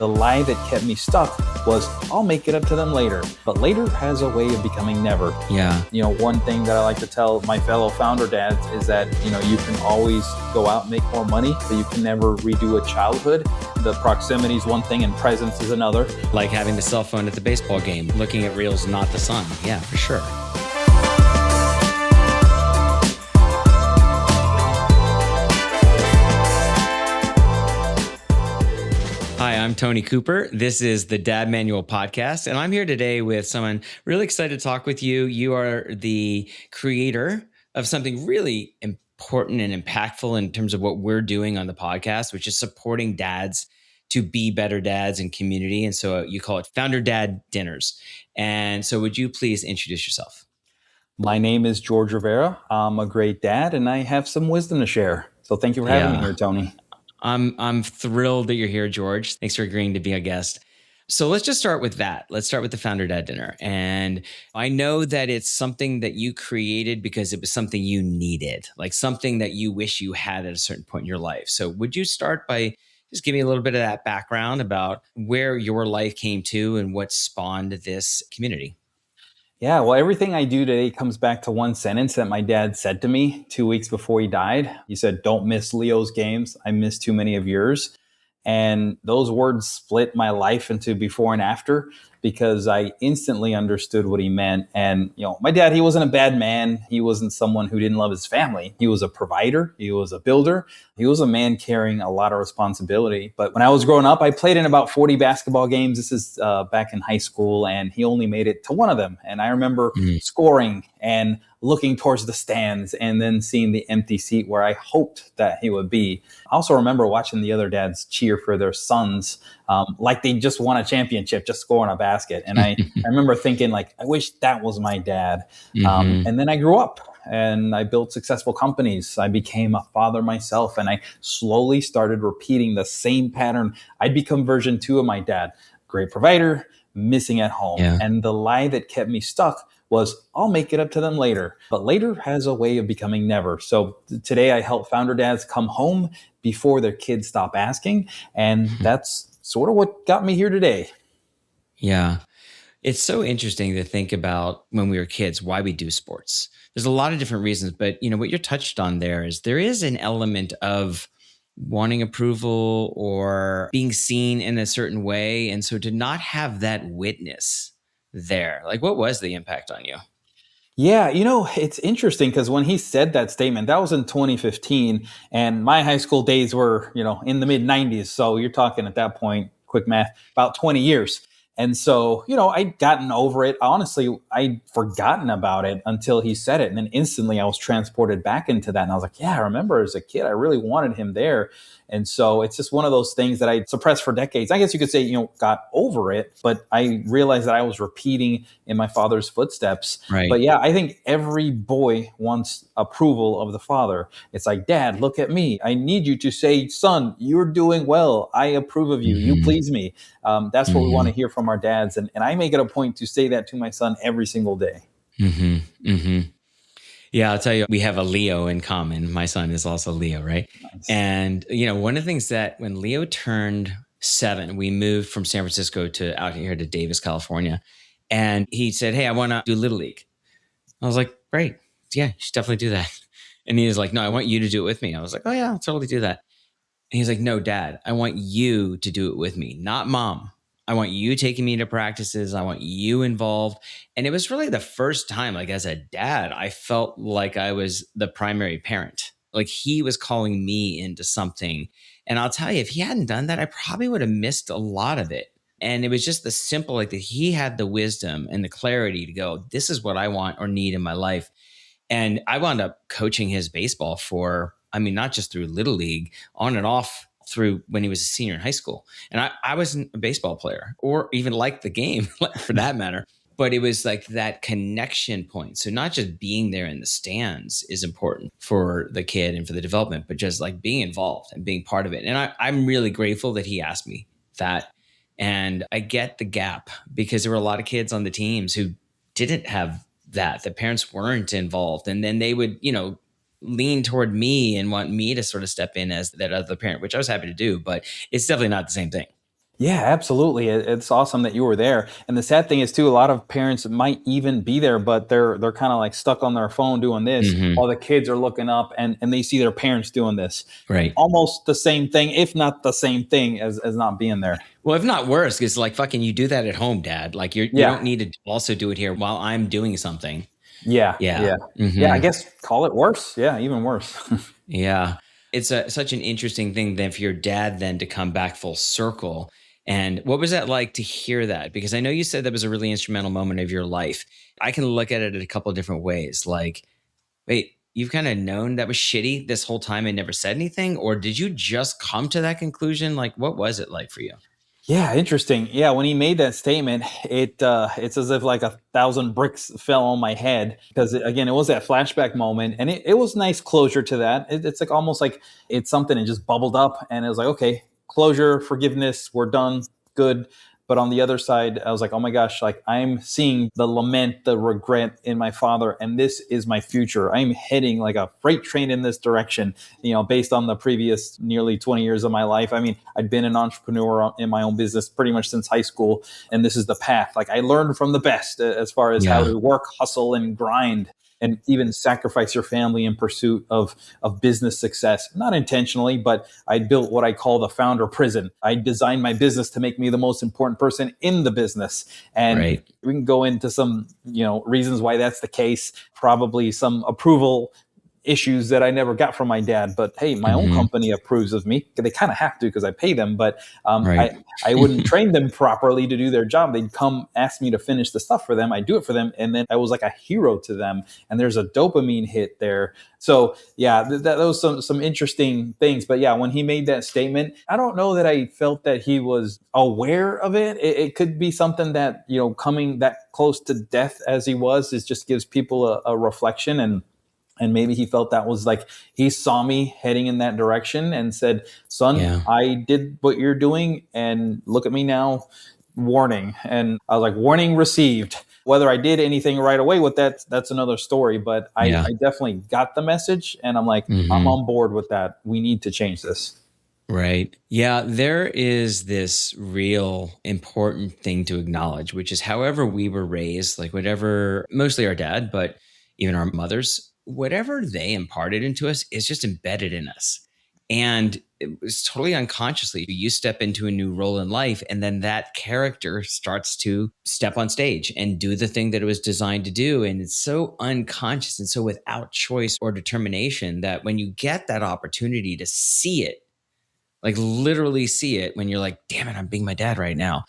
The lie that kept me stuck was, I'll make it up to them later. But later has a way of becoming never. Yeah. One thing that I like to tell my fellow founder dads is that, you can always go out and make more money, but you can never redo a childhood. The proximity is one thing and presence is another. Like having the cell phone at the baseball game, looking at reels, not the sun. Yeah, for sure. Hi, I'm Tony Cooper. This is the Dad Manual Podcast, and I'm here today with someone really excited to talk with you. You are the creator of something really important and impactful in terms of what we're doing on the podcast, which is supporting dads to be better dads in community. And so you call it Founder Dad Dinners. And so would you please introduce yourself? My name is George Rivera. I'm a great dad, and I have some wisdom to share. So thank you for having me here, Tony. I'm thrilled that you're here, George. Thanks for agreeing to be a guest. So let's just start with that. Let's start with the Founder Dad Dinner. And I know that it's something that you created because it was something you needed, like something that you wish you had at a certain point in your life. So would you start by just giving me a little bit of that background about where your life came to and what spawned this community? Yeah, well, everything I do today comes back to one sentence that my dad said to me 2 weeks before he died. He said, "Don't miss Leo's games. I miss too many of yours." And those words split my life into before and after, because I instantly understood what he meant. And, my dad, he wasn't a bad man. He wasn't someone who didn't love his family. He was a provider. He was a builder. He was a man carrying a lot of responsibility. But when I was growing up, I played in about 40 basketball games. This is back in high school, and he only made it to one of them. And I remember scoring and looking towards the stands and then seeing the empty seat where I hoped that he would be. I also remember watching the other dads cheer for their sons like they just won a championship, just scoring a basket. And I remember thinking, I wish that was my dad. And then I grew up and I built successful companies. I became a father myself, and I slowly started repeating the same pattern. I'd become version 2 of my dad, great provider, missing at home. Yeah. And the lie that kept me stuck was, I'll make it up to them later. But later has a way of becoming never. So today I help founder dads come home before their kids stop asking. And that's sort of what got me here today. Yeah. It's so interesting to think about when we were kids, why we do sports. There's a lot of different reasons, but what you're touched on there is an element of wanting approval or being seen in a certain way. And so to not have that witness there, what was the impact on you? Yeah, it's interesting because when he said that statement, that was in 2015, and my high school days were, in the mid 90s. So you're talking at that point, quick math, about 20 years. And so, I'd gotten over it. Honestly, I'd forgotten about it until he said it. And then instantly I was transported back into that. And I was like, yeah, I remember as a kid, I really wanted him there. And so it's just one of those things that I suppressed for decades. I guess you could say, got over it, but I realized that I was repeating in my father's footsteps. Right. But yeah, I think every boy wants approval of the father. It's like, Dad, look at me. I need you to say, son, you're doing well. I approve of you. You please me. That's what we want to hear from our dads. And I make it a point to say that to my son every single day. Yeah, I'll tell you, we have a Leo in common. My son is also Leo, right? Nice. And, one of the things that when Leo turned 7, we moved from San Francisco to out here to Davis, California. And he said, hey, I want to do Little League. I was like, great. Yeah, you should definitely do that. And he was like, no, I want you to do it with me. I was like, oh yeah, I'll totally do that. And he's like, no, Dad, I want you to do it with me, not Mom. I want you taking me to practices. I want you involved. And it was really the first time, as a dad, I felt like I was the primary parent. Like he was calling me into something. And I'll tell you, if he hadn't done that, I probably would have missed a lot of it. And it was just the simple, that he had the wisdom and the clarity to go, this is what I want or need in my life. And I wound up coaching his baseball for, not just through Little League, on and off through when he was a senior in high school. And I wasn't a baseball player or even liked the game for that matter, but it was like that connection point. So not just being there in the stands is important for the kid and for the development, but just being involved and being part of it. And I'm really grateful that he asked me that. And I get the gap because there were a lot of kids on the teams who didn't have that. The parents weren't involved. And then they would, lean toward me and want me to sort of step in as that other parent, which I was happy to do, but it's definitely not the same thing. Yeah, absolutely. It's awesome that you were there. And the sad thing is too, a lot of parents might even be there, but they're kind of like stuck on their phone doing this Hmm. while the kids are looking up and they see their parents doing this. Right. Almost the same thing, if not the same thing as not being there. Well, if not worse, because like fucking you do that at home, dad. Like you Yeah. don't need to also do it here while I'm doing something. Yeah. Yeah. Yeah. Yeah. I Hmm. guess call it worse. Yeah. Even worse. Yeah. It's such an interesting thing then for your dad then to come back full circle. And what was that like to hear that? Because I know you said that was a really instrumental moment of your life. I can look at it in a couple of different ways. Like, wait, you've kind of known that was shitty this whole time and never said anything? Or did you just come to that conclusion? Like, what was it like for you? Yeah, interesting. Yeah, when he made that statement, it's as if like 1,000 bricks fell on my head because again, it was that flashback moment, and it was nice closure to that. It's like almost like it's something that just bubbled up, and it was like, okay, closure, forgiveness, we're done, good. But on the other side, I was like, oh my gosh, like I'm seeing the lament, the regret in my father, and this is my future. I'm heading like a freight train in this direction, based on the previous nearly 20 years of my life. I mean, I'd been an entrepreneur in my own business pretty much since high school, and this is the path. Like I learned from the best as far as how Yeah. to work, hustle, and grind. And even sacrifice your family in pursuit of business success, not intentionally, but I built what I call the founder prison. I designed my business to make me the most important person in the business. And Right. we can go into some, reasons why that's the case, probably some approval issues that I never got from my dad. But hey, my own Hmm. company approves of me. They kind of have to because I pay them, but Right. I wouldn't train them properly to do their job. They'd come ask me to finish the stuff for them. I do it for them, and then I was like a hero to them. And there's a dopamine hit there. So yeah, that was some interesting things. But yeah, when he made that statement, I don't know that I felt that he was aware of it. It could be something that coming that close to death as he was, is just gives people a reflection, and maybe he felt that was like he saw me heading in that direction and said, son, Yeah. I did what you're doing and look at me now, warning. And I was like, warning received. Whether I did anything right away with that, that's another story, but Yeah. I definitely got the message, and I'm like, I'm Hmm. on board with that. We need to change this. Right. Yeah, there is this real important thing to acknowledge, which is however we were raised, like whatever, mostly our dad, but even our mothers, whatever they imparted into us is just embedded in us. And it was totally unconsciously. You step into a new role in life, and then that character starts to step on stage and do the thing that it was designed to do. And it's so unconscious and so without choice or determination that when you get that opportunity to see it, like literally see it when you're like, damn it, I'm being my dad right now.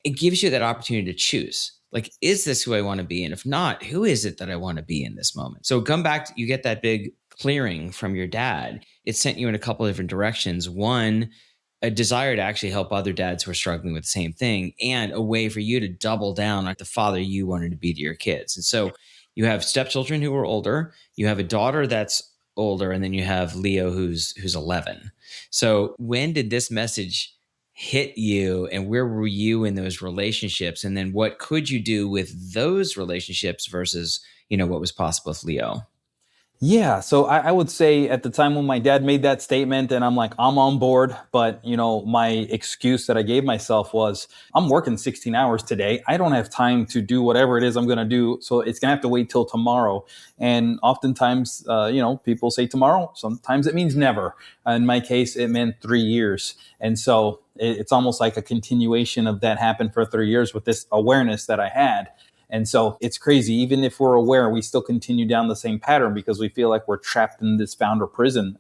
It gives you that opportunity to choose. Like, is this who I want to be? And if not, who is it that I want to be in this moment? So come back, you get that big clearing from your dad. It sent you in a couple of different directions. One, a desire to actually help other dads who are struggling with the same thing, and a way for you to double down on the father you wanted to be to your kids. And so you have stepchildren who are older, you have a daughter that's older, and then you have Leo who's 11. So when did this message hit you, and where were you in those relationships, and then what could you do with those relationships versus what was possible with Leo? Yeah, so I would say at the time when my dad made that statement, and I'm like, I'm on board, but my excuse that I gave myself was, I'm working 16 hours today. I don't have time to do whatever it is I'm going to do, so it's going to have to wait till tomorrow. And oftentimes, people say tomorrow. Sometimes it means never. In my case, it meant 3 years, and so it's almost like a continuation of that happened for 3 years with this awareness that I had. And so it's crazy. Even if we're aware, we still continue down the same pattern because we feel like we're trapped in this founder prison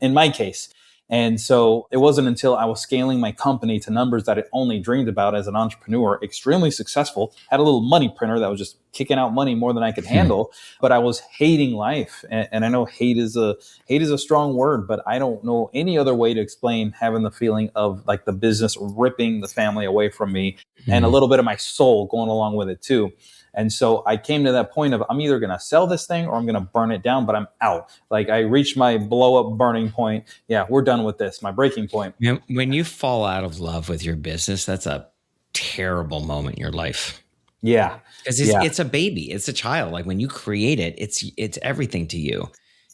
in my case. And so it wasn't until I was scaling my company to numbers that I only dreamed about as an entrepreneur, extremely successful, had a little money printer that was just kicking out money more than I could Hmm. handle, but I was hating life. And I know hate is a strong word, but I don't know any other way to explain having the feeling of like the business ripping the family away from me, and a Hmm. little bit of my soul going along with it too. And so I came to that point of, I'm either going to sell this thing or I'm going to burn it down, but I'm out. Like I reached my blow up burning point. Yeah, we're done with this, my breaking point. When you fall out of love with your business, that's a terrible moment in your life. Yeah. Because Yeah. it's a baby, it's a child. Like when you create it, it's everything to you.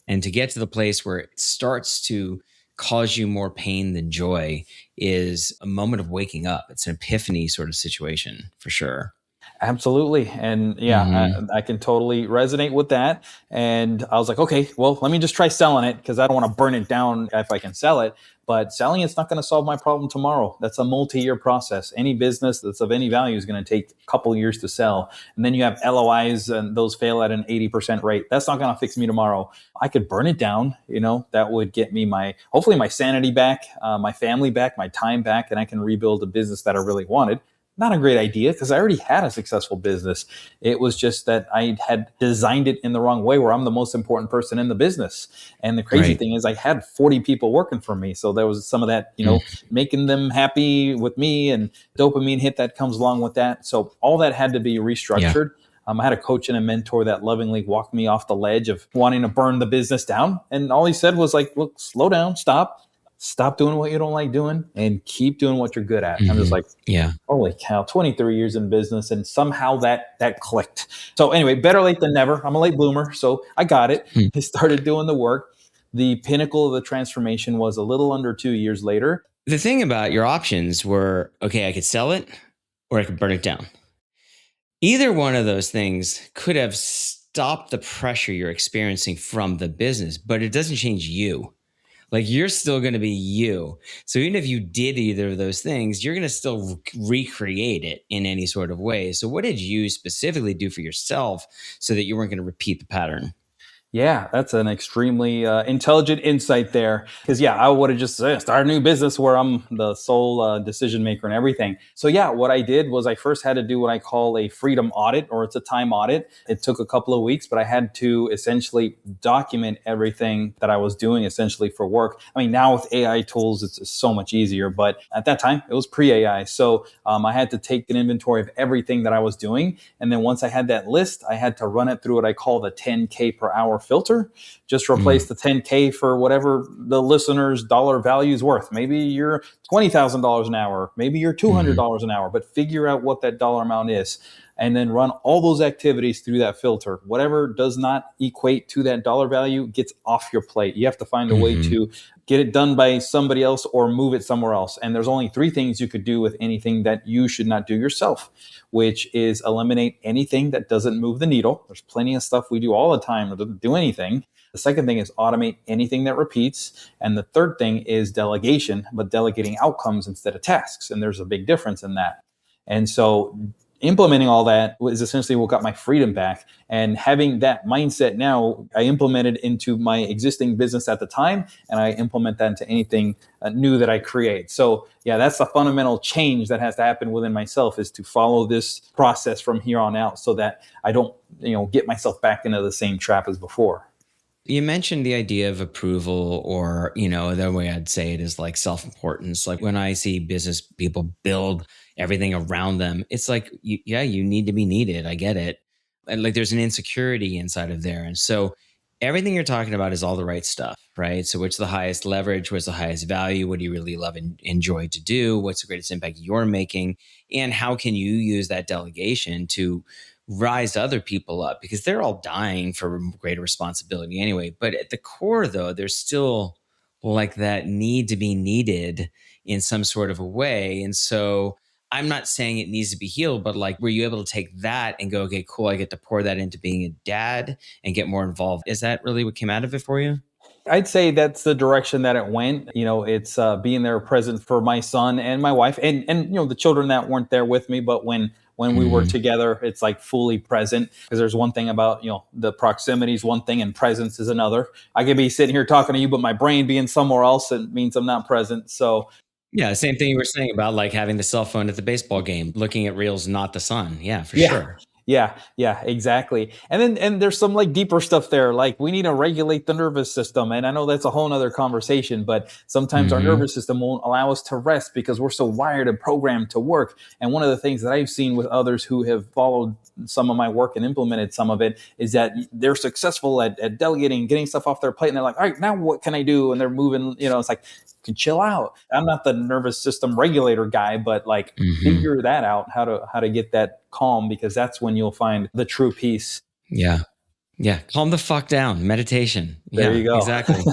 And to get to the place where it starts to cause you more pain than joy is a moment of waking up. It's an epiphany sort of situation for sure. Absolutely. And yeah, Mm-hmm. I can totally resonate with that. And I was like, okay, well, let me just try selling it because I don't want to burn it down if I can sell it. But selling it's not going to solve my problem tomorrow. That's a multi-year process. Any business that's of any value is going to take a couple years to sell. And then you have LOIs and those fail at an 80% rate. That's not going to fix me tomorrow. I could burn it down. That would get me hopefully my sanity back, my family back, my time back, and I can rebuild a business that I really wanted. Not a great idea because I already had a successful business. It was just that I had designed it in the wrong way where I'm the most important person in the business. And the crazy Right. thing is I had 40 people working for me. So there was some of that, making them happy with me and dopamine hit that comes along with that. So all that had to be Yeah. restructured. I had a coach and a mentor that lovingly walked me off the ledge of wanting to burn the business down. And all he said was like, look, slow down, stop doing what you don't like doing and keep doing what you're good at. I'm just Mm-hmm. like, Yeah. holy cow, 23 years in business, and somehow that clicked. So anyway, better late than never. I'm a late bloomer, so I got it. Hmm. I started doing the work. The pinnacle of the transformation was a little under 2 years later. The thing about your options were, okay, I could sell it or I could burn it down. Either one of those things could have stopped the pressure you're experiencing from the business, but it doesn't change you. Like you're still going to be you. So even if you did either of those things, you're going to still recreate it in any sort of way. So what did you specifically do for yourself so that you weren't going to repeat the pattern? Yeah, that's an extremely intelligent insight there. Because, yeah, I would have just started a new business where I'm the sole decision maker and everything. So, yeah, what I did was I first had to do what I call a freedom audit, or it's a time audit. It took a couple of weeks, but I had to essentially document everything that I was doing essentially for work. I mean, now with AI tools, it's so much easier. But at that time, it was pre AI. So I had to take an inventory of everything that I was doing. And then once I had that list, I had to run it through what I call the 10K per hour filter. Just replace Mm, the 10K for whatever the listener's dollar value is worth. Maybe you're $20,000 an hour, maybe you're mhm, $200 an hour, but figure out what that dollar amount is and then run all those activities through that filter. Whatever does not equate to that dollar value gets off your plate. You have to find a way mhm, to get it done by somebody else or move it somewhere else. And there's only three things you could do with anything that you should not do yourself, which is eliminate anything that doesn't move the needle. There's plenty of stuff we do all the time that doesn't do anything. The second thing is automate anything that repeats. And the third thing is delegation, but delegating outcomes instead of tasks. And there's a big difference in that. And so implementing all that was essentially what got my freedom back. And having that mindset now, I implemented into my existing business at the time, and I implement that into anything new that I create. So yeah, that's the fundamental change that has to happen within myself, is to follow this process from here on out so that I don't, get myself back into the same trap as before. You mentioned the idea of approval, or, the way I'd say it is like self importance. Like when I see business people build everything around them, it's like, you need to be needed. I get it. And like there's an insecurity inside of there. And so everything you're talking about is all the right stuff, right? So, what's the highest leverage? What's the highest value? What do you really love and enjoy to do? What's the greatest impact you're making? And how can you use that delegation to rise other people up, because they're all dying for greater responsibility anyway. But at the core, though, there's still like that need to be needed in some sort of a way. And so I'm not saying it needs to be healed, but like, were you able to take that and go, okay, cool, I get to pour that into being a dad and get more involved? Is that really what came out of it for you? I'd say that's the direction that it went. It's being there present for my son and my wife, and the children that weren't there with me. But when we were Hmm. together, it's like fully present. Because there's one thing about the proximity is one thing and presence is another. I could be sitting here talking to you, but my brain being somewhere else, it means I'm not present. So Yeah, same thing you were saying about like having the cell phone at the baseball game, looking at reels, not the sun. Yeah, for yeah. sure. Yeah, exactly. And there's some like deeper stuff there. Like we need to regulate the nervous system. And I know that's a whole nother conversation, but sometimes our Hmm. nervous system won't allow us to rest because we're so wired and programmed to work. And one of the things that I've seen with others who have followed some of my work and implemented some of it is that they're successful at delegating, getting stuff off their plate. And they're like, all right, now what can I do? And they're moving, it's like, can chill out. I'm not the nervous system regulator guy, but like Hmm. figure that out, how to get that calm, because that's when you'll find the true peace. Yeah. Yeah. Calm the fuck down. Meditation. There Yeah, you go. exactly.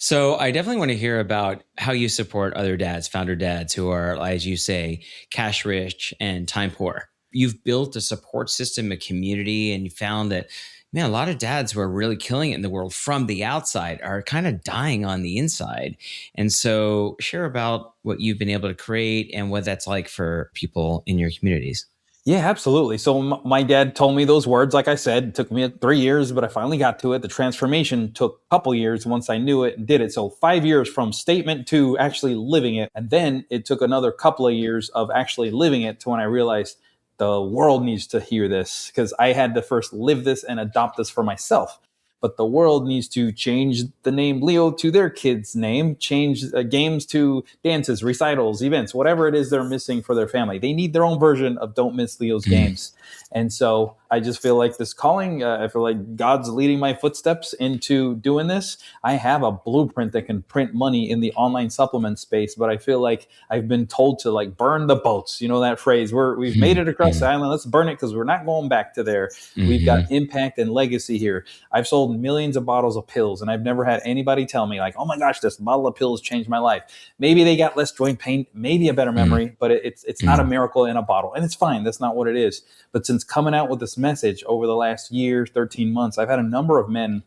So I definitely want to hear about how you support other dads, founder dads who are, as you say, cash rich and time poor. You've built a support system, a community, and you found that, man, a lot of dads who are really killing it in the world from the outside are kind of dying on the inside. And so share about what you've been able to create and what that's like for people in your communities. Yeah, absolutely. So my dad told me those words. Like I said, it took me 3 years, but I finally got to it. The transformation took a couple years once I knew it and did it. So 5 years from statement to actually living it. And then it took another couple of years of actually living it to when I realized the world needs to hear this, because I had to first live this and adopt this for myself. But the world needs to change the name Leo to their kid's name, change games to dances, recitals, events, whatever it is they're missing for their family. They need their own version of Don't Miss Leo's Games. And so I just feel like this calling, I feel like God's leading my footsteps into doing this. I have a blueprint that can print money in the online supplement space, but I feel like I've been told to like burn the boats. You know that phrase, we've made it across the island. Let's burn it because we're not going back to there. We've got impact and legacy here. I've sold millions of bottles of pills, and I've never had anybody tell me like, oh my gosh, this bottle of pills changed my life. Maybe they got less joint pain, maybe a better memory, but it's not a miracle in a bottle. And it's fine. That's not what it is. But since coming out with this message over the last year, 13 months, I've had a number of men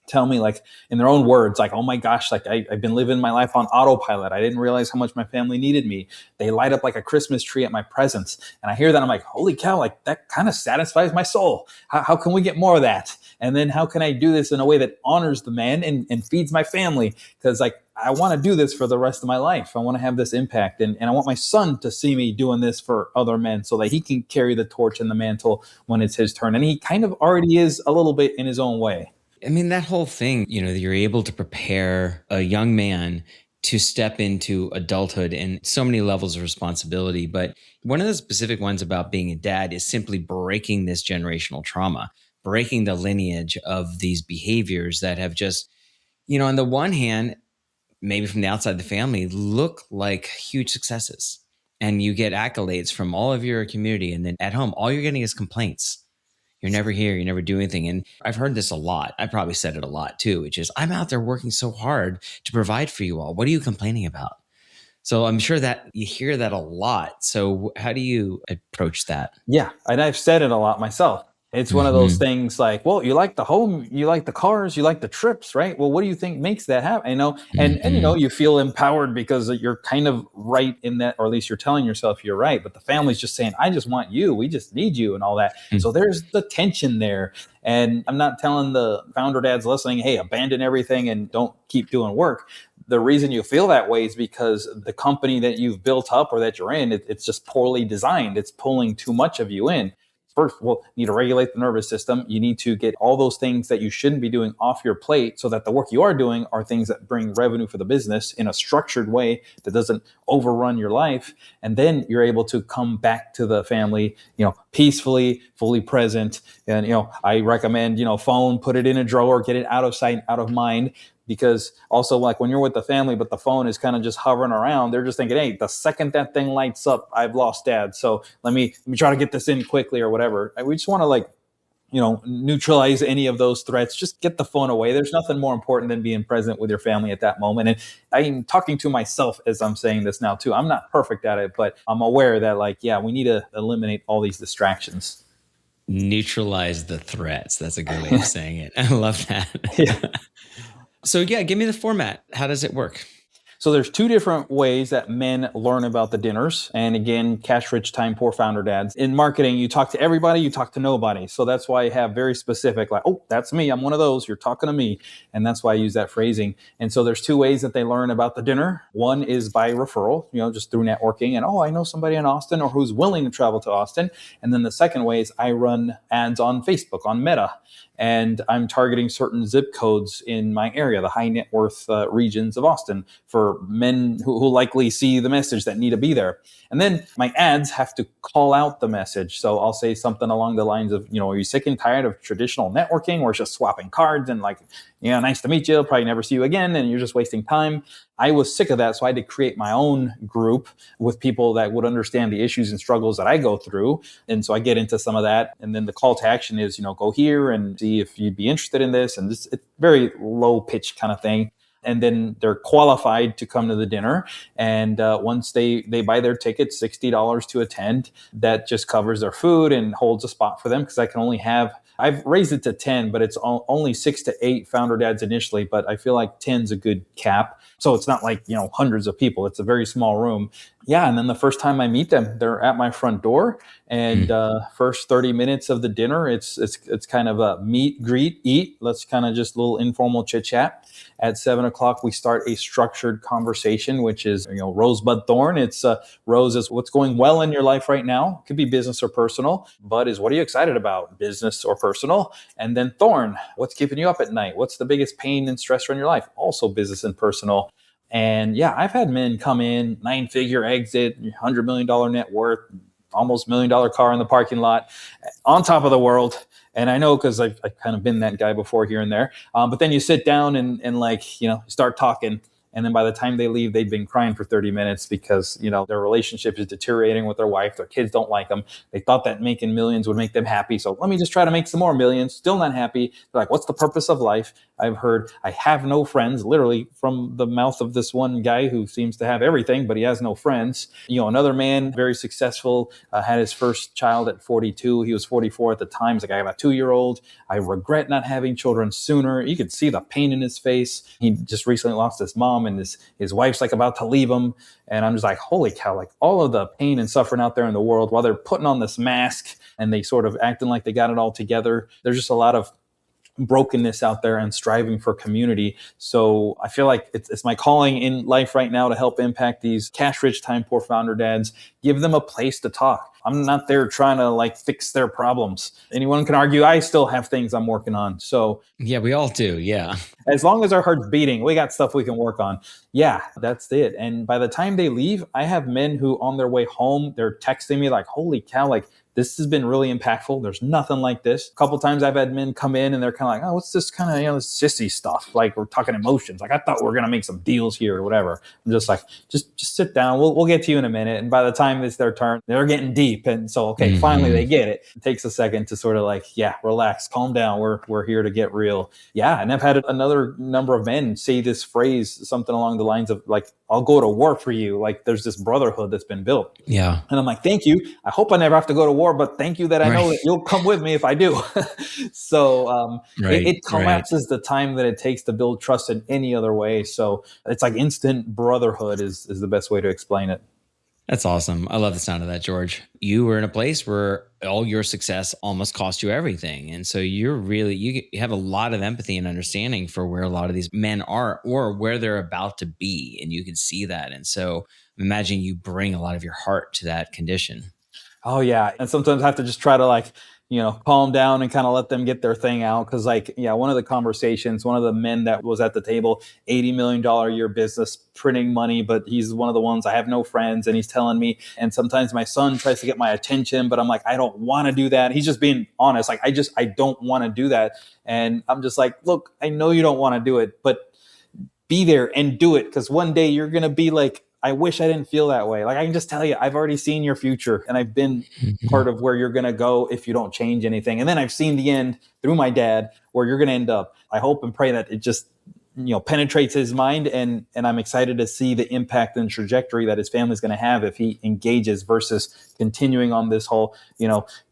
tell me, like, in their own words, like, oh my gosh, like I've been living my life on autopilot. I didn't realize how much my family needed me. They light up like a Christmas tree at my presence. And I hear that, I'm like, holy cow, like that kind of satisfies my soul. How can we get more of that? And then how can I do this in a way that honors the man and feeds my family? Because like, I want to do this for the rest of my life. I want to have this impact. And I want my son to see me doing this for other men so that he can carry the torch and the mantle when it's his turn. And he kind of already is a little bit in his own way. I mean, that whole thing, you're able to prepare a young man to step into adulthood and so many levels of responsibility. But one of the specific ones about being a dad is simply breaking this generational trauma, breaking the lineage of these behaviors that have just, on the one hand, maybe from the outside of the family, look like huge successes. And you get accolades from all of your community. And then at home, all you're getting is complaints. You're never here. You never do anything. And I've heard this a lot. I probably said it a lot too, which is, I'm out there working so hard to provide for you all. What are you complaining about? So I'm sure that you hear that a lot. So how do you approach that? Yeah. And I've said it a lot myself. It's one of those things like, well, you like the home, you like the cars, you like the trips, right? Well, what do you think makes that happen? And you feel empowered because you're kind of right in that, or at least you're telling yourself you're right. But the family's just saying, I just want you. We just need you and all that. So there's the tension there. And I'm not telling the founder dads listening, hey, abandon everything and don't keep doing work. The reason you feel that way is because the company that you've built up or that you're in, it's just poorly designed. It's pulling too much of you in. First, well, you need to regulate the nervous system. You need to get all those things that you shouldn't be doing off your plate so that the work you are doing are things that bring revenue for the business in a structured way that doesn't overrun your life. And then you're able to come back to the family, peacefully, fully present. And, I recommend, phone, put it in a drawer, get it out of sight, out of mind. Because also, like, when you're with the family, but the phone is kind of just hovering around, they're just thinking, hey, the second that thing lights up, I've lost dad. So let me try to get this in quickly or whatever. We just want to neutralize any of those threats. Just get the phone away. There's nothing more important than being present with your family at that moment. And I'm talking to myself as I'm saying this now too. I'm not perfect at it, but I'm aware that we need to eliminate all these distractions. Neutralize the threats. That's a good way of saying it. I love that. Yeah. So give me the format. How does it work? So there's two different ways that men learn about the dinners. And again, cash rich, time poor founder dads. In marketing, you talk to everybody, you talk to nobody. So that's why I have very specific, like, oh, that's me. I'm one of those. You're talking to me. And that's why I use that phrasing. And so there's two ways that they learn about the dinner. One is by referral, just through networking. And, I know somebody in Austin or who's willing to travel to Austin. And then the second way is I run ads on Facebook, on Meta. And I'm targeting certain zip codes in my area, the high net worth regions of Austin, for men who likely see the message that need to be there. And then my ads have to call out the message. So I'll say something along the lines of, are you sick and tired of traditional networking where it's just swapping cards and nice to meet you, probably never see you again, and you're just wasting time. I was sick of that, so I had to create my own group with people that would understand the issues and struggles that I go through. And so I get into some of that. And then the call to action is, go here and see if you'd be interested in this. And it's very low pitch kind of thing. and then they're qualified to come to the dinner. And once they buy their ticket, $60 to attend, that just covers their food and holds a spot for them, because I can only have, I've raised it to 10, but it's only 6 to 8 founder dads initially, but I feel like 10's a good cap. So it's not like, hundreds of people. It's a very small room. Yeah. And then the first time I meet them, they're at my front door. And first 30 minutes of the dinner, it's kind of a meet, greet, eat. Let's kind of just a little informal chit chat. At 7 o'clock, we start a structured conversation, which is, rosebud thorn. It's rose is what's going well in your life right now. It could be business or personal. Bud is, what are you excited about? Business or personal. And then thorn, what's keeping you up at night? What's the biggest pain and stressor in your life? Also business and personal. And yeah, I've had men come in, 9-figure exit, $100 million net worth, almost $1 million car in the parking lot, on top of the world. And I know, because I've kind of been that guy before here and there. But then you sit down and start talking. And then by the time they leave, they've been crying for 30 minutes because, their relationship is deteriorating with their wife. Their kids don't like them. They thought that making millions would make them happy. So let me just try to make some more millions. Still not happy. They're like, what's the purpose of life? I've heard, I have no friends, literally from the mouth of this one guy who seems to have everything, but he has no friends. Another man, very successful, had his first child at 42. He was 44 at the time. He's like, I have a 2-year-old. I regret not having children sooner. You could see the pain in his face. He just recently lost his mom, and his wife's like about to leave him. And I'm just like, holy cow, like all of the pain and suffering out there in the world while they're putting on this mask and they sort of acting like they got it all together. There's just a lot of brokenness out there and striving for community. So I feel like it's my calling in life right now to help impact these cash rich, time poor founder dads, give them a place to talk. I'm not there trying to fix their problems. Anyone can argue I still have things I'm working on. So yeah, we all do. Yeah. As long as our heart's beating, we got stuff we can work on. Yeah, that's it. And by the time they leave, I have men who on their way home, they're texting me like, holy cow, this has been really impactful. There's nothing like this. A couple of times I've had men come in and they're kind of like, oh, what's this kind of, this sissy stuff? Like, we're talking emotions. Like, I thought we were going to make some deals here or whatever. I'm just like, just sit down. We'll get to you in a minute. And by the time it's their turn, they're getting deep. And so, okay, finally they get it. It takes a second to sort of relax, calm down. We're here to get real. Yeah. And I've had another number of men say this phrase, something along the lines of I'll go to war for you. There's this brotherhood that's been built. Yeah. And I'm like, thank you. I hope I never have to go to war, but thank you that I know that you'll come with me if I do. So it collapses the time that it takes to build trust in any other way. So it's like instant brotherhood is the best way to explain it. That's awesome. I love the sound of that, George. You were in a place where all your success almost cost you everything. And so you have a lot of empathy and understanding for where a lot of these men are or where they're about to be. And you can see that. And so imagine you bring a lot of your heart to that condition. Oh yeah. And sometimes I have to just try to calm down and kind of let them get their thing out. Cause one of the conversations, one of the men that was at the table, $80 million a year business, printing money, but he's one of the ones, I have no friends. And he's telling me, and sometimes my son tries to get my attention, but I'm like, I don't want to do that. He's just being honest. I don't want to do that. And I'm just like, look, I know you don't want to do it, but be there and do it. Cause one day you're going to be like, I wish I didn't feel that way. I can just tell you, I've already seen your future and I've been part of where you're going to go if you don't change anything. And then I've seen the end through my dad where you're going to end up. I hope and pray that it just, penetrates his mind. And I'm excited to see the impact and trajectory that his family's going to have if he engages versus continuing on this whole,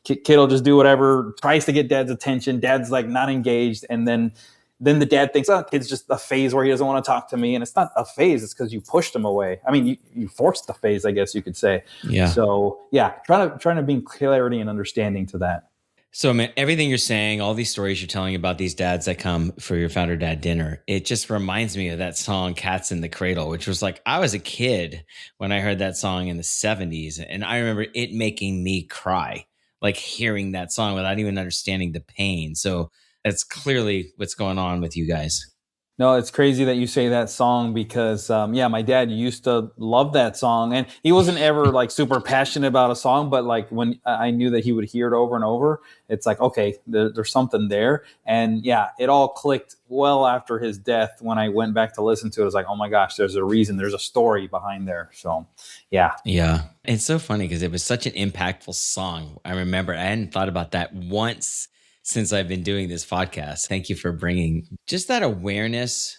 kid will just do whatever, tries to get dad's attention. Dad's not engaged. And then the dad thinks, oh, kid's just a phase where he doesn't want to talk to me. And it's not a phase. It's because you pushed him away. I mean, you forced the phase, I guess you could say. Yeah. So yeah, trying to bring clarity and understanding to that. So, man, everything you're saying, all these stories you're telling about these dads that come for your founder dad dinner, it just reminds me of that song Cats in the Cradle, which was I was a kid when I heard that song in the 70s. And I remember it making me cry, hearing that song without even understanding the pain. So that's clearly what's going on with you guys. No, it's crazy that you say that song because, my dad used to love that song, and he wasn't ever super passionate about a song, but when I knew that he would hear it over and over, it's okay, there's something there. And yeah, it all clicked well after his death. When I went back to listen to it, it was oh my gosh, there's a reason, there's a story behind there. So yeah. Yeah. It's so funny because it was such an impactful song. I remember I hadn't thought about that once since I've been doing this podcast. Thank you for bringing just that awareness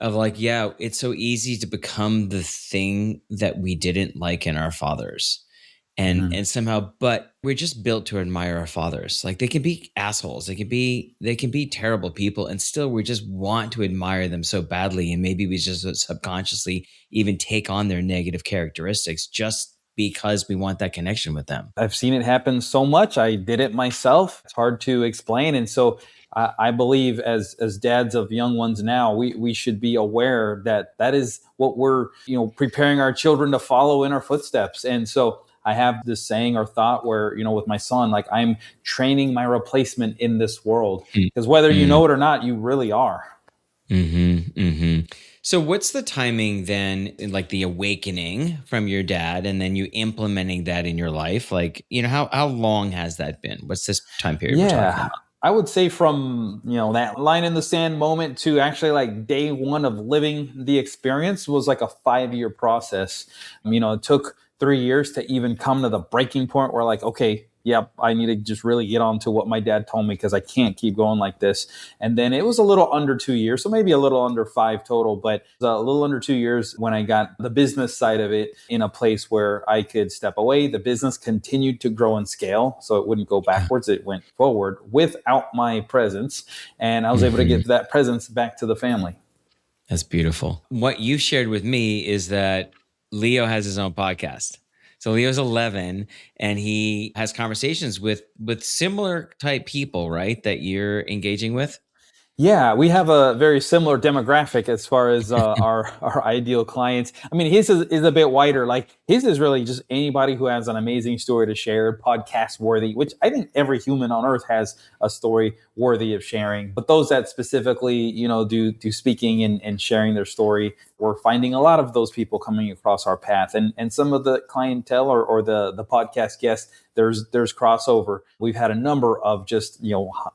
of like, yeah, it's so easy to become the thing that we didn't like in our fathers. And somehow, but we're just built to admire our fathers. Like they can be assholes, they can be terrible people, and still we just want to admire them so badly. And maybe we just subconsciously even take on their negative characteristics just because we want that connection with them. I've seen it happen so much. I did it myself. It's hard to explain. And so I believe as dads of young ones now, we should be aware that that is what we're, preparing our children to follow in our footsteps. And so I have this saying or thought where, with my son, like I'm training my replacement in this world, because whether you know it or not, you really are. So what's the timing then, in like the awakening from your dad and then you implementing that in your life? Like, how long has that been? What's this time period we're talking Yeah. about? I would say from, that line in the sand moment to actually like day one of living the experience was like a 5-year process. It took 3 years to even come to the breaking point where like, okay, yep, I need to just really get on to what my dad told me because I can't keep going like this. And then it was a little under 2 years, so maybe a little under 5 total, but a little under 2 years when I got the business side of it in a place where I could step away. The business continued to grow and scale, so it wouldn't go backwards, it went forward without my presence. And I was able to get that presence back to the family. That's beautiful. What you shared with me is that Leo has his own podcast. So Leo's 11 and he has conversations with similar type people, right? That you're engaging with. Yeah, we have a very similar demographic as far as our ideal clients. I mean, his is a bit wider. Like his is really just anybody who has an amazing story to share, podcast worthy, which I think every human on earth has a story worthy of sharing. But those that specifically, do speaking and sharing their story, we're finding a lot of those people coming across our path. And some of the clientele or the podcast guests, there's crossover. We've had a number of just,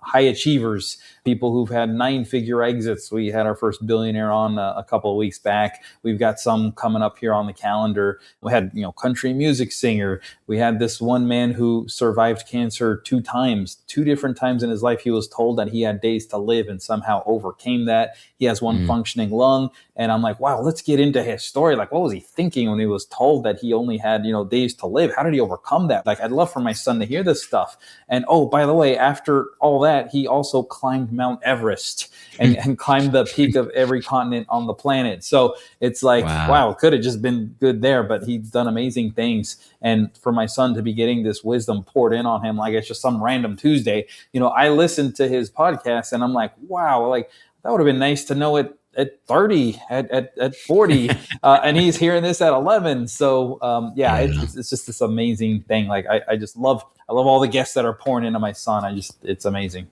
high achievers, people who've had 9-figure exits. We had our first billionaire on a couple of weeks back. We've got some coming up here on the calendar. We had, country music singer. We had this one man who survived cancer 2 times, 2 different times in his life. He was told that he had days to live and somehow overcame that. He has one functioning lung. And I'm like, wow, let's get into his story. Like, what was he thinking when he was told that he only had, days to live? How did he overcome that? Like, I'd love for my son to hear this stuff. And oh, by the way, after all that, he also climbed Mount Everest and climbed the peak of every continent on the planet. So it's like, wow, it could have just been good there, but he's done amazing things. And for my son to be getting this wisdom poured in on him, like it's just some random Tuesday, I listened to his podcast and I'm like, wow, like that would have been nice to know it at 30, at 40, and he's hearing this at 11. So it's just this amazing thing. Like I love all the guests that are pouring into my son. It's amazing.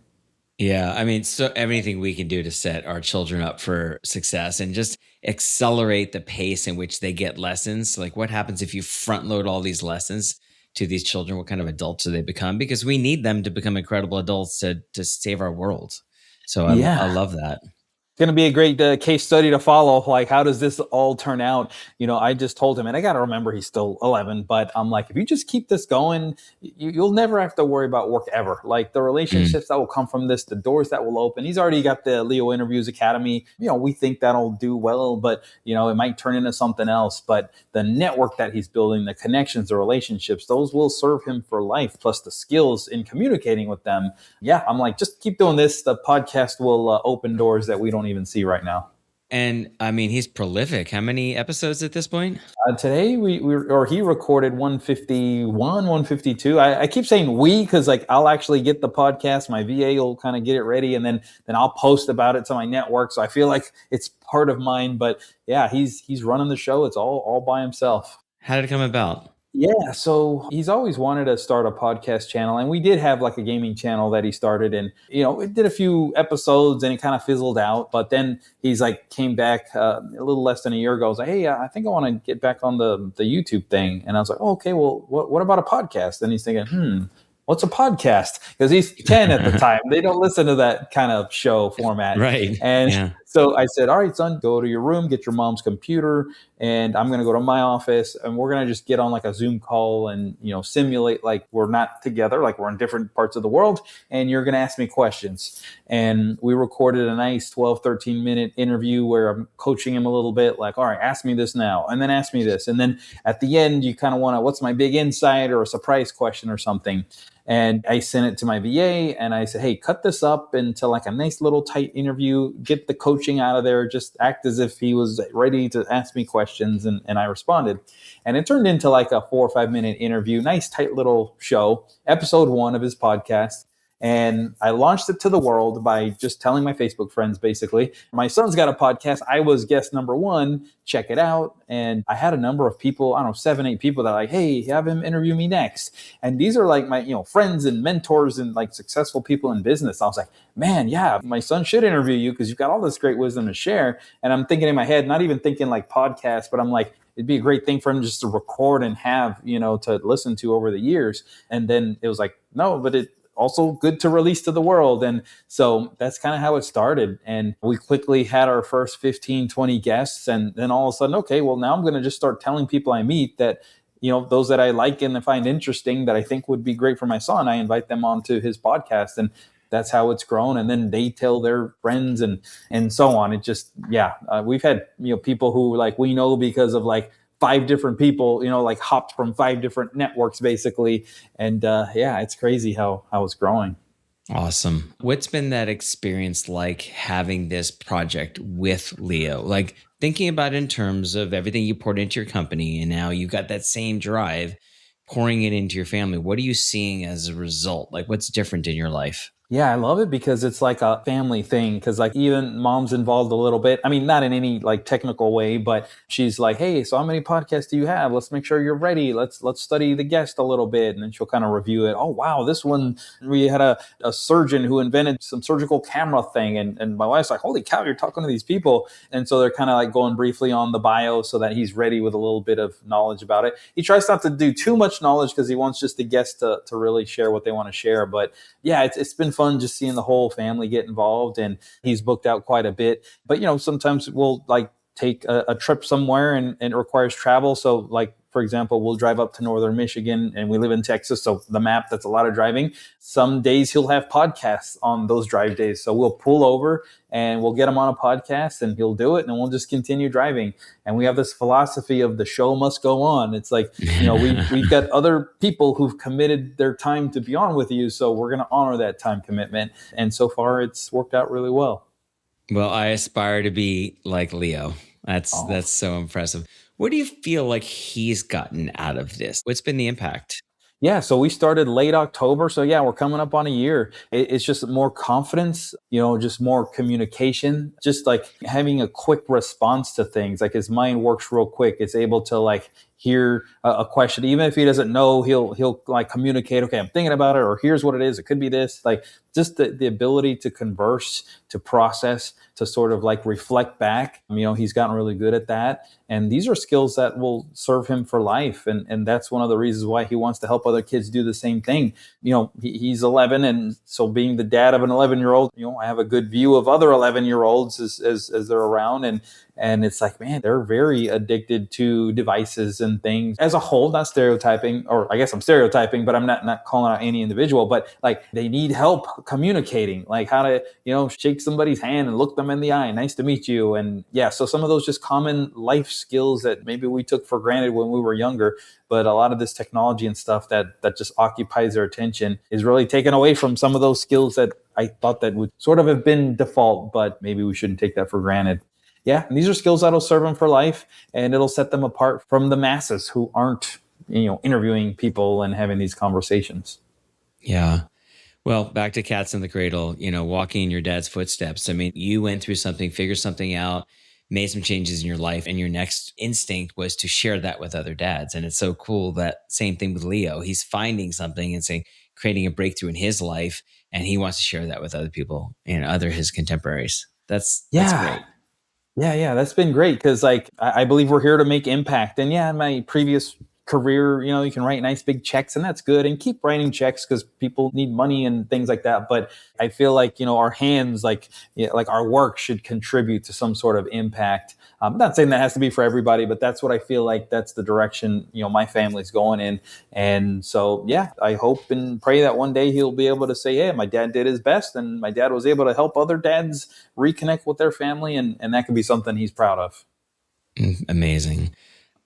Yeah, I mean, so everything we can do to set our children up for success and just accelerate the pace in which they get lessons. Like, what happens if you front load all these lessons to these children? What kind of adults do they become? Because we need them to become incredible adults to save our world. So I love that. Going to be a great case study to follow. Like, how does this all turn out? I just told him, and I got to remember he's still 11, but I'm like, if you just keep this going, you'll never have to worry about work ever. Like the relationships that will come from this, the doors that will open. He's already got the Leo Interviews Academy. We think that'll do well, but it might turn into something else. But the network that he's building, the connections, the relationships, those will serve him for life. Plus the skills in communicating with them. Yeah, I'm like, just keep doing this. The podcast will open doors that we don't even see right now. And I mean, he's prolific. How many episodes at this point? Today he recorded 151, 152. I keep saying we because like I'll actually get the podcast. My VA will kind of get it ready, and then I'll post about it to my network. So I feel like it's part of mine. But yeah, he's running the show. It's all by himself. How did it come about? Yeah, so he's always wanted to start a podcast channel, and we did have like a gaming channel that he started, and it did a few episodes and it kind of fizzled out. But then he's like came back a little less than a year ago. I was like, hey, I think I want to get back on the YouTube thing, and I was like, oh, okay, well, what about a podcast? And he's thinking, what's a podcast? Because he's 10 at the time. They don't listen to that kind of show format. Right. And So I said, all right, son, go to your room, get your mom's computer, and I'm going to go to my office, and we're going to just get on like a Zoom call and, simulate like we're not together, like we're in different parts of the world, and you're going to ask me questions. And we recorded a nice 12, 13-minute interview where I'm coaching him a little bit, like, all right, ask me this now, and then ask me this. And then at the end, you kind of want to, what's my big insight or a surprise question or something. And I sent it to my VA and I said, hey, cut this up into like a nice little tight interview, get the coaching out of there, just act as if he was ready to ask me questions. And I responded. And it turned into like a 4 or 5 minute interview, nice tight little show, episode 1 of his podcast. And I launched it to the world by just telling my Facebook friends, basically, my son's got a podcast. I was guest number 1. Check it out. And I had a number of people, I don't know, 7, 8 people that are like, hey, have him interview me next. And these are like my, friends and mentors and like successful people in business. I was like, man, yeah, my son should interview you because you've got all this great wisdom to share. And I'm thinking in my head, not even thinking like podcast, but I'm like, it'd be a great thing for him just to record and have, to listen to over the years. And then it was like, no, but it also good to release to the world. And so that's kind of how it started. And we quickly had our first 15, 20 guests. And then all of a sudden, okay, well, now I'm going to just start telling people I meet that, those that I like and find interesting that I think would be great for my son, I invite them onto his podcast. And that's how it's grown. And then they tell their friends and so on. It just, we've had, people who like, we know because of like 5 different people, like hopped from 5 different networks basically. And it's crazy how it's growing. Awesome. What's been that experience like having this project with Leo? Like thinking about it in terms of everything you poured into your company and now you've got that same drive pouring it into your family. What are you seeing as a result? Like what's different in your life? Yeah, I love it because it's like a family thing. Because like even mom's involved a little bit. I mean, not in any like technical way, but she's like, "Hey, so how many podcasts do you have? Let's make sure you're ready. Let's study the guest a little bit." And then she'll kind of review it. Oh, wow, this one we had a surgeon who invented some surgical camera thing, and my wife's like, "Holy cow, you're talking to these people." And so they're kind of like going briefly on the bio so that he's ready with a little bit of knowledge about it. He tries not to do too much knowledge because he wants just the guests to really share what they want to share, but yeah, it's been fun just seeing the whole family get involved, and he's booked out quite a bit. But sometimes we'll like take a trip somewhere and it requires travel. So like, for example, we'll drive up to northern Michigan and we live in Texas. So the map, that's a lot of driving. Some days he'll have podcasts on those drive days. So we'll pull over and we'll get him on a podcast and he'll do it and we'll just continue driving. And we have this philosophy of the show must go on. It's like, we've got other people who've committed their time to be on with you. So we're going to honor that time commitment. And so far it's worked out really well. Well, I aspire to be like Leo. That's so impressive. What do you feel like he's gotten out of this? What's been the impact? Yeah, so we started late October. So yeah, we're coming up on a year. It's just more confidence, just more communication, just like having a quick response to things. Like his mind works real quick. It's able to like hear a question, even if he doesn't know, he'll like communicate. Okay, I'm thinking about it, or here's what it is. It could be this. Like just the ability to converse, to process, to sort of like reflect back. He's gotten really good at that. And these are skills that will serve him for life. And that's one of the reasons why he wants to help other kids do the same thing. He's 11. And so being the dad of an 11-year-old, I have a good view of other 11-year-olds as they're around. And it's like, man, they're very addicted to devices and things as a whole, not stereotyping, or I guess I'm stereotyping, but I'm not calling out any individual, but like they need help communicating, like how to, shake somebody's hand and look them in the eye. Nice to meet you. And yeah, so some of those just common life skills that maybe we took for granted when we were younger, but a lot of this technology and stuff that just occupies their attention is really taken away from some of those skills that I thought that would sort of have been default, but maybe we shouldn't take that for granted. Yeah, and these are skills that'll serve them for life, and it'll set them apart from the masses who aren't, interviewing people and having these conversations. Yeah. Well, back to cats in the cradle, walking in your dad's footsteps. I mean, you went through something, figured something out, made some changes in your life, and your next instinct was to share that with other dads. And it's so cool that same thing with Leo. He's finding something and saying, creating a breakthrough in his life, and he wants to share that with other people and other his contemporaries. That's great. Yeah, that's been great because like I believe we're here to make impact. And yeah, in my previous career, you can write nice big checks, and that's good, and keep writing checks because people need money and things like that. But I feel like, our hands, like our work should contribute to some sort of impact. I'm not saying that has to be for everybody, but that's what I feel like that's the direction, my family's going in. And so, yeah, I hope and pray that one day he'll be able to say, hey, my dad did his best, and my dad was able to help other dads reconnect with their family. And that could be something he's proud of. Amazing.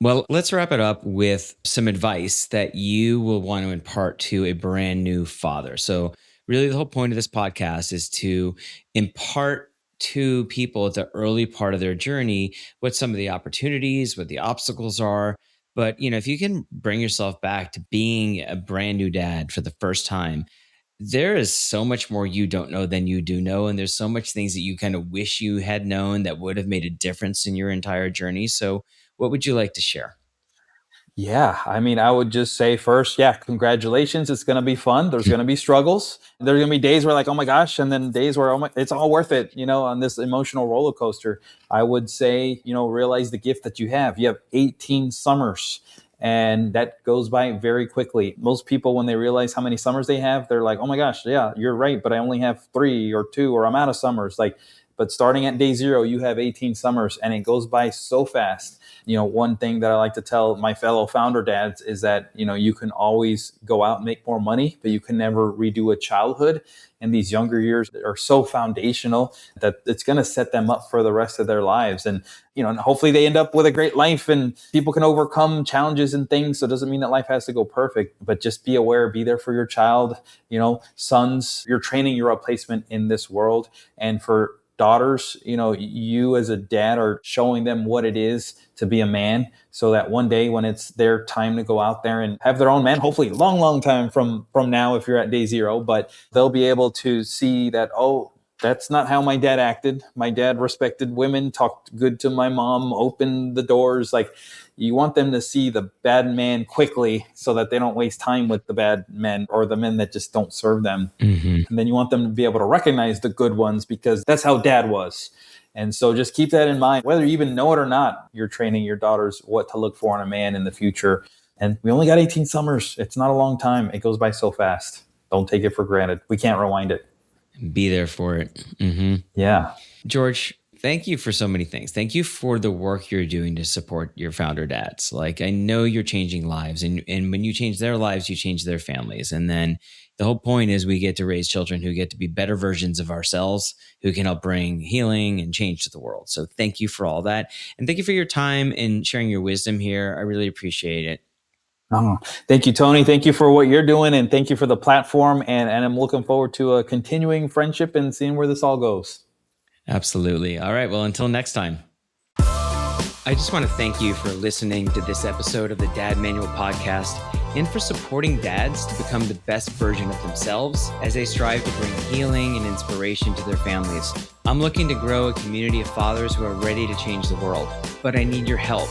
Well, let's wrap it up with some advice that you will want to impart to a brand new father. So really the whole point of this podcast is to impart to people at the early part of their journey what some of the opportunities, what the obstacles are. But, if you can bring yourself back to being a brand new dad for the first time, there is so much more you don't know than you do know. And there's so much things that you kind of wish you had known that would have made a difference in your entire journey. So what would you like to share? Yeah, I mean, I would just say first, yeah, congratulations. It's going to be fun. There's going to be struggles. There's going to be days where like, oh my gosh, and then days where, oh my, it's all worth it, on this emotional roller coaster. I would say, realize the gift that you have. You have 18 summers, and that goes by very quickly. Most people, when they realize how many summers they have, they're like, oh my gosh, yeah, you're right, but I only have 3 or 2, or I'm out of summers. But starting at day 0, you have 18 summers, and it goes by so fast. One thing that I like to tell my fellow founder dads is that, you can always go out and make more money, but you can never redo a childhood. And these younger years are so foundational that it's going to set them up for the rest of their lives. And, and hopefully they end up with a great life, and people can overcome challenges and things. So it doesn't mean that life has to go perfect, but just be aware, be there for your child, sons, you're training your replacement in this world. And for daughters, you as a dad are showing them what it is to be a man, so that one day when it's their time to go out there and have their own man, hopefully long time from now, if you're at day 0, but they'll be able to see that, oh, that's not how my dad acted. My dad respected women, talked good to my mom, opened the doors. Like, you want them to see the bad man quickly so that they don't waste time with the bad men or the men that just don't serve them. Mm-hmm. And then you want them to be able to recognize the good ones, because that's how dad was. And so just keep that in mind. Whether you even know it or not, you're training your daughters what to look for in a man in the future. And we only got 18 summers. It's not a long time. It goes by so fast. Don't take it for granted. We can't rewind it. Be there for it. Mm-hmm. Yeah. George, thank you for so many things. Thank you for the work you're doing to support your founder dads. Like, I know you're changing lives, and when you change their lives, you change their families. And then the whole point is we get to raise children who get to be better versions of ourselves, who can help bring healing and change to the world. So thank you for all that. And thank you for your time and sharing your wisdom here. I really appreciate it. Oh, thank you, Tony. Thank you for what you're doing, and thank you for the platform. And I'm looking forward to a continuing friendship and seeing where this all goes. Absolutely. All right. Well, until next time. I just want to thank you for listening to this episode of the Dad Manual Podcast, and for supporting dads to become the best version of themselves as they strive to bring healing and inspiration to their families. I'm looking to grow a community of fathers who are ready to change the world, but I need your help.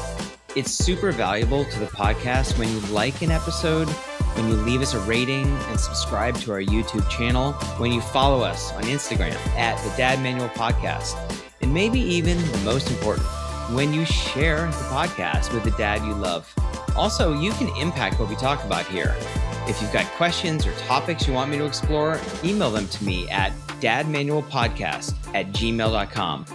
It's super valuable to the podcast when you like an episode, when you leave us a rating and subscribe to our YouTube channel, when you follow us on Instagram at the Dad Manual Podcast, and maybe even the most important, when you share the podcast with the dad you love. Also, you can impact what we talk about here. If you've got questions or topics you want me to explore, email them to me at dadmanualpodcast@gmail.com.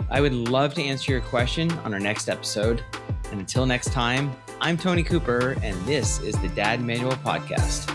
I would love to answer your question on our next episode. And until next time, I'm Tony Cooper, and this is the Dad Manual Podcast.